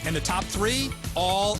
And the top three, all.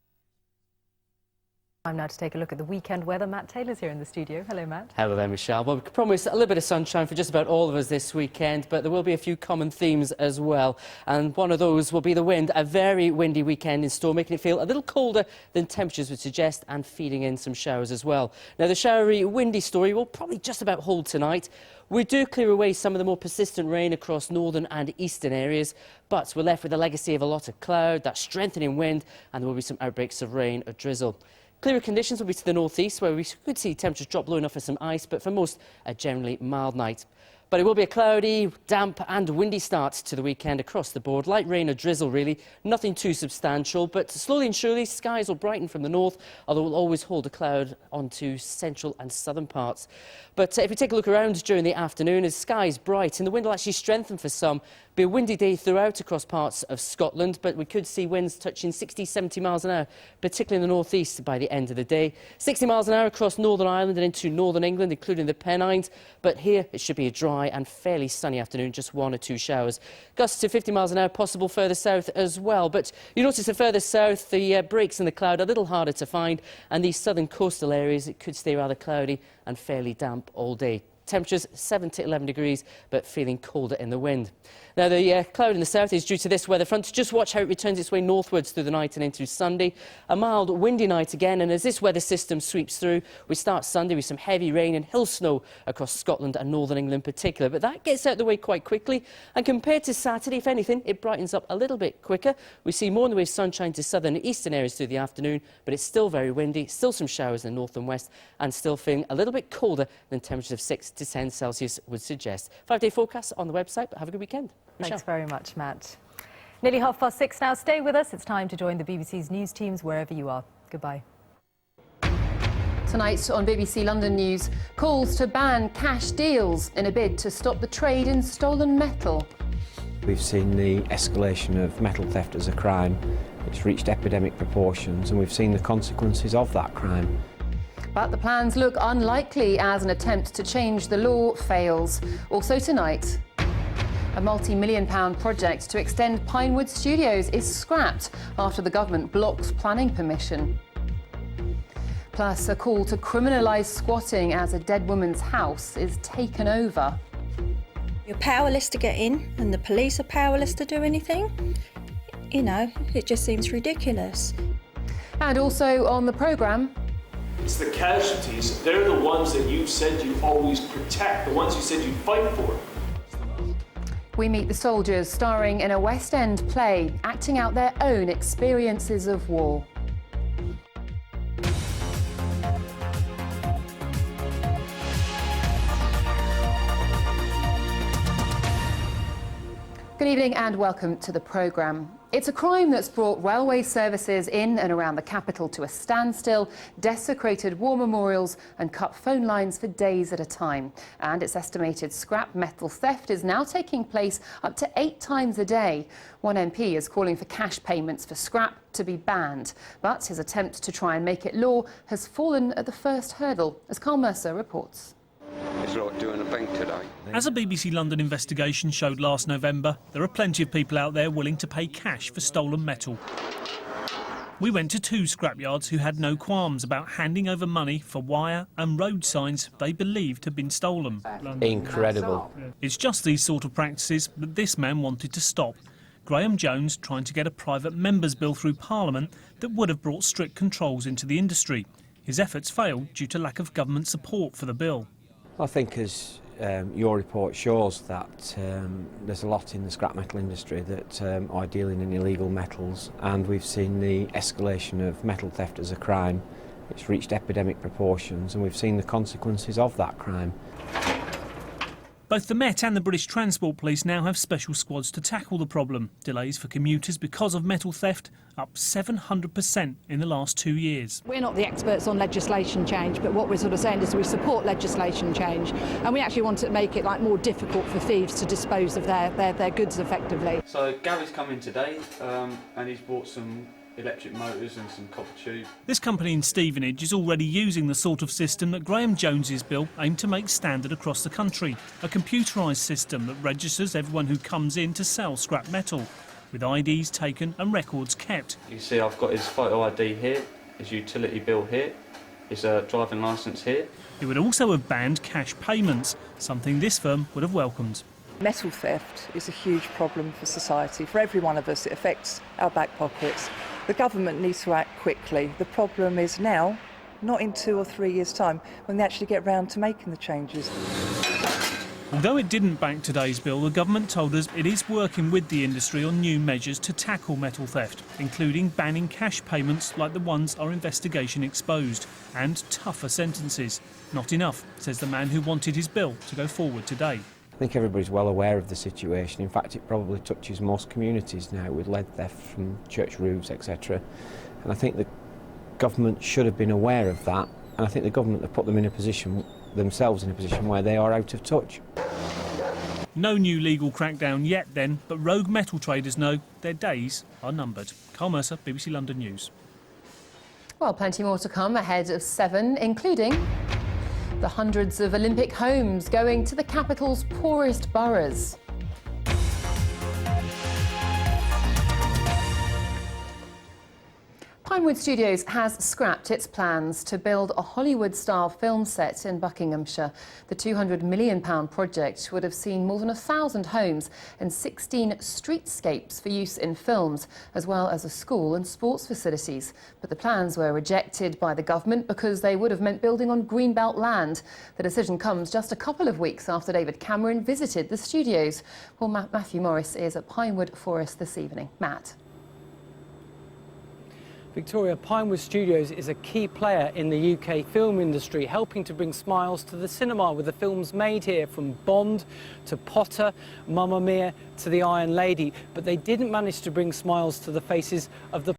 Time now to take a look at the weekend weather. Matt Taylor's here in the studio. Hello, Matt. Hello there, Michelle. Well, we can promise a little bit of sunshine for just about all of us this weekend, but there will be a few common themes as well. And one of those will be the wind. A very windy weekend in store, making it feel a little colder than temperatures would suggest, and feeding in some showers as well. Now, the showery, windy story will probably just about hold tonight. We do clear away some of the more persistent rain across northern and eastern areas, but we're left with a legacy of a lot of cloud, that strengthening wind, and there will be some outbreaks of rain or drizzle. Clearer conditions will be to the northeast, where we could see temperatures drop low enough for some ice, but for most, a generally mild night. But it will be a cloudy, damp and windy start to the weekend across the board. Light rain or drizzle, really. Nothing too substantial, but slowly and surely, skies will brighten from the north, although we'll always hold a cloud onto central and southern parts. But if we take a look around during the afternoon, as skies bright and the wind will actually strengthen for some. Be a windy day throughout across parts of Scotland, but we could see winds touching 60, 70 miles an hour, particularly in the northeast by the end of the day. 60 miles an hour across Northern Ireland and into northern England, including the Pennines. But here it should be a dry and fairly sunny afternoon, just 1 or 2 showers. Gusts to 50 miles an hour possible further south as well. But you notice that further south, the breaks in the cloud are a little harder to find, and these southern coastal areas, it could stay rather cloudy and fairly damp all day. Temperatures 7 to 11 degrees, but feeling colder in the wind. Now, the cloud in the south is due to this weather front. Just watch how it returns its way northwards through the night and into Sunday. A mild, windy night again, and as this weather system sweeps through, we start Sunday with some heavy rain and hill snow across Scotland and northern England in particular. But that gets out of the way quite quickly, and compared to Saturday, if anything, it brightens up a little bit quicker. We see more in the way of sunshine to southern and eastern areas through the afternoon, but it's still very windy, still some showers in the north and west, and still feeling a little bit colder than temperatures of 6 to 10 Celsius would suggest. 5-day forecast on the website, but have a good weekend. Michelle. Thanks very much, Matt. Nearly 6:30 now. Stay with us. It's time to join the BBC's news teams wherever you are. Goodbye. Tonight on BBC London News, calls to ban cash deals in a bid to stop the trade in stolen metal. We've seen the escalation of metal theft as a crime. It's reached epidemic proportions, and we've seen the consequences of that crime. But the plans look unlikely as an attempt to change the law fails. Also tonight, a multi-million-pound project to extend Pinewood Studios is scrapped after the government blocks planning permission. Plus, a call to criminalise squatting as a dead woman's house is taken over. You're powerless to get in and the police are powerless to do anything. You know, it just seems ridiculous. And also on the programme, it's the casualties. They're the ones that you said you always protect, the ones you said you fight for. we meet the soldiers starring in a West End play, acting out their own experiences of war. Good evening and welcome to the programme. It's a crime that's brought railway services in and around the capital to a standstill, desecrated war memorials and cut phone lines for days at a time. And it's estimated scrap metal theft is now taking place up to 8 times a day. One MP is calling for cash payments for scrap to be banned. But his attempt to try and make it law has fallen at the first hurdle, as Carl Mercer reports. It's like doing a bank today. As a BBC London investigation showed last November, there are plenty of people out there willing to pay cash for stolen metal. We went to 2 scrapyards who had no qualms about handing over money for wire and road signs they believed had been stolen. Incredible. It's just these sort of practices that this man wanted to stop. Graham Jones trying to get a private member's bill through Parliament that would have brought strict controls into the industry. His efforts failed due to lack of government support for the bill. I think, as your report shows, that there's a lot in the scrap metal industry that are dealing in illegal metals, and we've seen the escalation of metal theft as a crime. It's reached epidemic proportions, and we've seen the consequences of that crime. Both the Met and the British Transport Police now have special squads to tackle the problem. Delays for commuters because of metal theft up 700% in the last 2 years. We're not the experts on legislation change, but what we're sort of saying is we support legislation change, and we actually want to make it more difficult for thieves to dispose of their goods effectively. So Gary's come in today and he's bought some electric motors and some copper tube. This company in Stevenage is already using the sort of system that Graham Jones's bill aimed to make standard across the country. A computerised system that registers everyone who comes in to sell scrap metal. with IDs taken and records kept. You can see I've got his photo ID here, his utility bill here, his driving licence here. It would also have banned cash payments, something this firm would have welcomed. Metal theft is a huge problem for society. For every one of us, it affects our back pockets. The government needs to act quickly. The problem is now, not in 2 or 3 years' time, when they actually get round to making the changes. Although it didn't back today's bill, the government told us it is working with the industry on new measures to tackle metal theft, including banning cash payments like the ones our investigation exposed, and tougher sentences. Not enough, says the man who wanted his bill to go forward today. I think everybody's well aware of the situation. In fact, it probably touches most communities now with lead theft from church roofs, etc. And I think the government should have been aware of that, and I think the government have put them in a position, themselves in a position where they are out of touch. No new legal crackdown yet then, but rogue metal traders know their days are numbered. Carl Mercer, BBC London News. Well, plenty more to come ahead of 7, including the hundreds of Olympic homes going to the capital's poorest boroughs. Pinewood Studios has scrapped its plans to build a Hollywood-style film set in Buckinghamshire. The £200 million project would have seen more than 1,000 homes and 16 streetscapes for use in films, as well as a school and sports facilities. But the plans were rejected by the government because they would have meant building on greenbelt land. The decision comes just a couple of weeks after David Cameron visited the studios. Well, Matthew Morris is at Pinewood Forest this evening. Matt. Victoria, Pinewood Studios is a key player in the UK film industry, helping to bring smiles to the cinema with the films made here, from Bond to Potter, Mamma Mia to The Iron Lady. But they didn't manage to bring smiles to the faces of the